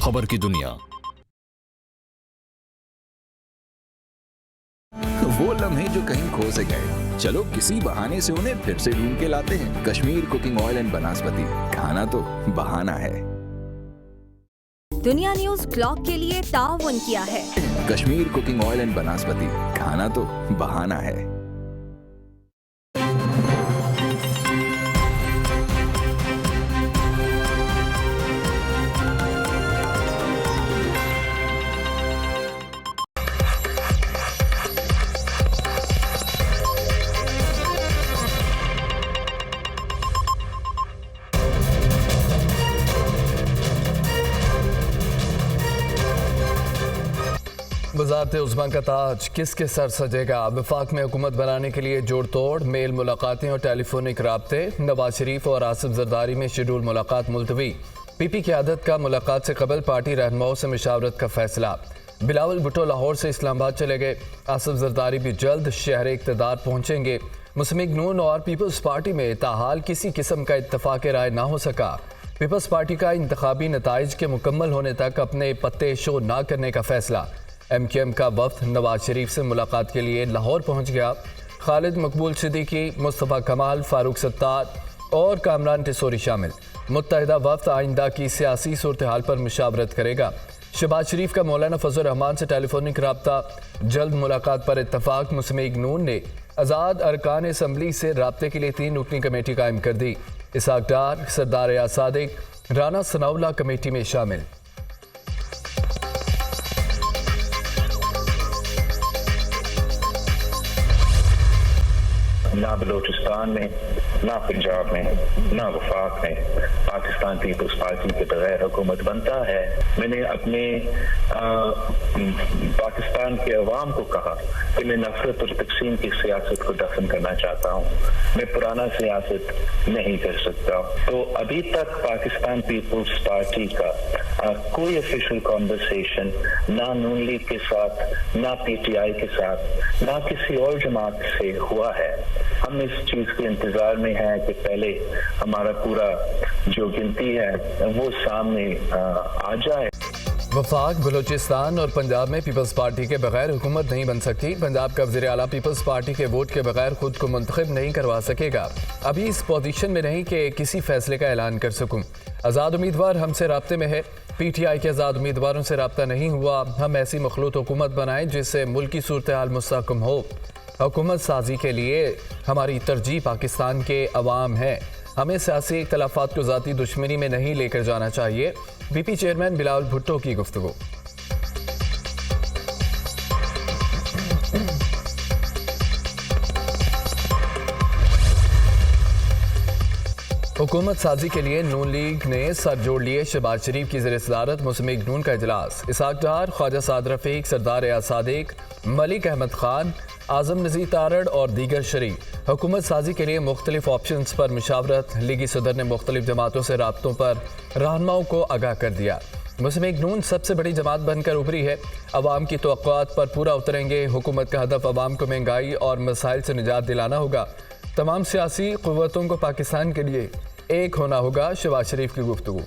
खबर की दुनिया। वो लम्हे जो कहीं खो से गए, चलो किसी बहाने से उन्हें फिर से ढूंढ के लाते हैं। कश्मीर कुकिंग ऑयल एंड बनास्पति, खाना तो बहाना है। दुनिया न्यूज क्लॉक के लिए ताउन किया है। कश्मीर कुकिंग ऑयल एंड बनास्पति, खाना तो बहाना है। वज़ारत उज़्मा का ताज किसके सर सजेगा? वफाक में हुकूमत बनाने के लिए जोड़ तोड़, मेल मुलाकातें और टेलीफोनिक राब्ते। नवाज शरीफ और आसिफ जरदारी में शेड्यूल मुलाकात मुलतवी। पीपी की आदत का मुलाकात से कबल पार्टी रहनुमाओं से मुशावरत का फैसला। बिलावल भुट्टो लाहौर से इस्लामाबाद चले गए। आसिफ जरदारी भी जल्द शहर इक़्तिदार पहुँचेंगे। मुस्लिम लीग नून और पीपल्स पार्टी में ताहाल किसी किस्म का इत्तफाक राय ना हो सका। पीपल्स पार्टी का इंतखाबी नताइज के मुकम्मल होने तक अपने पत्ते शो ना करने का फैसला। MQM का वफ्द नवाज शरीफ से मुलाकात के लिए लाहौर पहुंच गया। खालिद मकबूल सिद्दीकी, मुस्तफ़ा कमाल, फारूक सत्तार और कामरान टिसोरी शामिल। मुत्तहिदा वफ्द आइंदा की सियासी सूरत हाल पर मुशावरत करेगा। शहबाज शरीफ का मौलाना फजल रहमान से टेलीफोनिक राब्ता, जल्द मुलाकात पर इत्तफाक। मुस्लिम लीग नून ने आज़ाद अरकान असम्बली से राब्ते के लिए 3 रुकनी कमेटी कायम कर दी। इसहाक डार, सरदार रियाज सादिक, राना सनाउल्लाह कमेटी में शामिल। ना बलोचिस्तान में, ना पंजाब में, ना वफाक में पाकिस्तान पीपल्स पार्टी के बगैर हुकूमत बनता है। मैंने अपने पाकिस्तान के अवाम को कहा कि मैं नफरत और तकसीम की सियासत को दफन करना चाहता हूँ। मैं पुराना सियासत नहीं कर सकता। तो अभी तक पाकिस्तान पीपल्स पार्टी का कोई ऑफिशियल कॉन्वर्सेशन ना नून लीग के साथ, ना PTI के साथ, ना किसी और जमात से हुआ है। हम इस चीज के इंतजार में हैं कि पहले हमारा पूरा जो गिनती है वो सामने आ जाए। वफाक, बलूचिस्तान और पंजाब में पीपल्स पार्टी के बगैर हुकूमत नहीं बन सकती। पंजाब का वज़ीर आला पीपल्स पार्टी के वोट के बगैर खुद को मुंतखब नहीं करवा सकेगा। अभी इस पोजीशन में नहीं कि किसी फैसले का ऐलान कर सकूं। आज़ाद उम्मीदवार हमसे राब्ते में है। PTI के आज़ाद उम्मीदवारों से राब्ता नहीं हुआ। हम ऐसी मखलूत हुकूमत बनाएं जिससे मुल्की सूरत हाल मुस्तहकम हो। हुकूमत साजी के लिए हमारी तरजीह पाकिस्तान के अवाम है। हमें सियासी इख्तलाफात को ज़ाती दुश्मनी में नहीं लेकर जाना चाहिए। BP चेयरमैन बिलावल भुट्टो की गुफ्तगू। हुकूमत साजी के लिए नून लीग ने सर जोड़ लिए। शहबाज शरीफ की ज़ेर सदारत मुस्लिम लीग नून का इजलास। इसहाक डार, ख्वाजा साद रफीक, सरदार रियाज सादिक, मलिक अहमद खान, आजम नज़ीर तारड़ और दीगर शरीक। हुकूमत साजी के लिए मुख्तलिफ ऑप्शंस पर मुशावरत। लीगी सदर ने मुख्तलिफ जमातों से राब्तों पर रहनुमाओं को आगाह कर दिया। मुस्लिम लीग नून सबसे बड़ी जमात बनकर उभरी है। अवाम की तवक्कुआत पर पूरा उतरेंगे। हुकूमत का हदफ अवाम को महंगाई और मसाइल से निजात दिलाना होगा। तमाम सियासी क़ुव्वतों को पाकिस्तान के लिए एक होना होगा। शहबाज शरीफ की गुफ्तगू।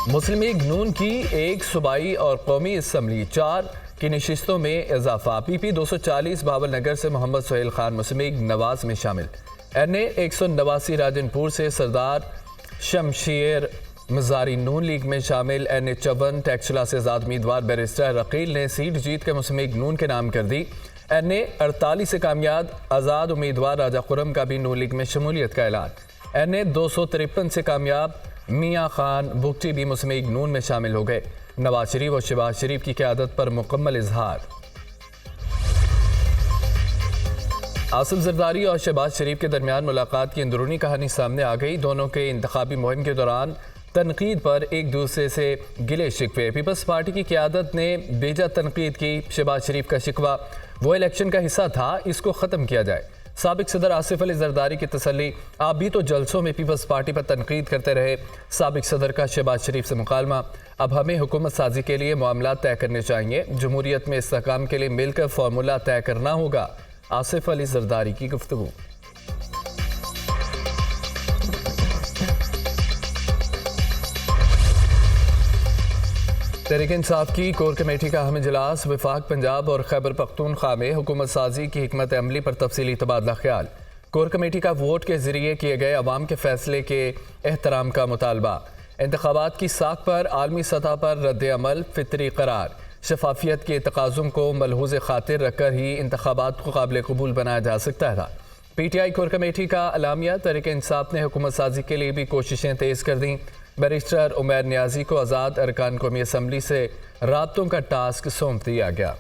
मुस्लिम लीग नून की एक सूबाई और कौमी असम्बली 4 की नशिस्तों में इजाफा। PP 240 बाबल नगर से मोहम्मद सुहेल खान मुस्लिम लीग नवाज में शामिल। NA 189 राजनपुर से सरदार शमशेर मजारी नून लीग में शामिल। NA 54 टैक्सला से आज़ाद उम्मीदवार बैरिस्टर रकील ने सीट जीत कर मुस्लिम लीग नून के नाम कर दी। NA 48 से कामयाब आज़ाद उम्मीदवार राजा खुरम का भी नून लीग में शमूलियत का ऐलान। NA 253 से कामयाब मियाँ खान बुगटी भी मुस्लिम लीग नून में शामिल हो गए। नवाज शरीफ और शहबाज शरीफ की क़यादत पर मुकम्मल इजहार। आसिफ जरदारी और शहबाज शरीफ के दरमियान मुलाकात की अंदरूनी कहानी सामने आ गई। दोनों के इंतखाबी मुहिम के दौरान तनकीद पर एक दूसरे से गिले शिकवे। पीपल्स पार्टी की क़यादत ने बेजा तनकीद की। शहबाज शरीफ का शिकवा वो इलेक्शन का हिस्सा था, इसको ख़त्म किया जाए। साबिक सदर आसिफ अली जरदारी की तसल्ली, आप भी तो जलसों में पीपल्स पार्टी पर तनकीद करते रहे। साबिक सदर का शहबाज शरीफ से मुकालमा, अब हमें हुकूमत साजी के लिए मामला तय करने चाहिए। जमहूरियत में इस्तेहकाम के लिए मिलकर फार्मूला तय करना होगा। आसिफ अली जरदारी की गुफ्तगू। तहरीक इंसाफ की कोर कमेटी का अहम इजलास। वफाक पंजाब और खैबर पख्तूनख्वा में हुकूमत साजी की हिकमत अमली पर तफसीली तबादला ख्याल। कोर कमेटी का वोट के जरिए किए गए अवाम के फैसले के एहतराम का मुतालबा। इंतखाबात की साख पर आलमी सतह पर रद्द अमल फितरी करार। शफाफियत के तकाज़ुम को मलहूज़ खातिर रखकर ही इंतखाबात को काबिल कबूल बनाया जा सकता था। PTI कोर कमेटी का अलामिया। तहरीक इंसाफ ने हुकूमत साजी के लिए भी कोशिशें तेज़ कर दी। बैरिस्टर उमैर नियाजी को आज़ाद अरकान कौमी असम्बली से राब्तों का टास्क सौंप दिया गया।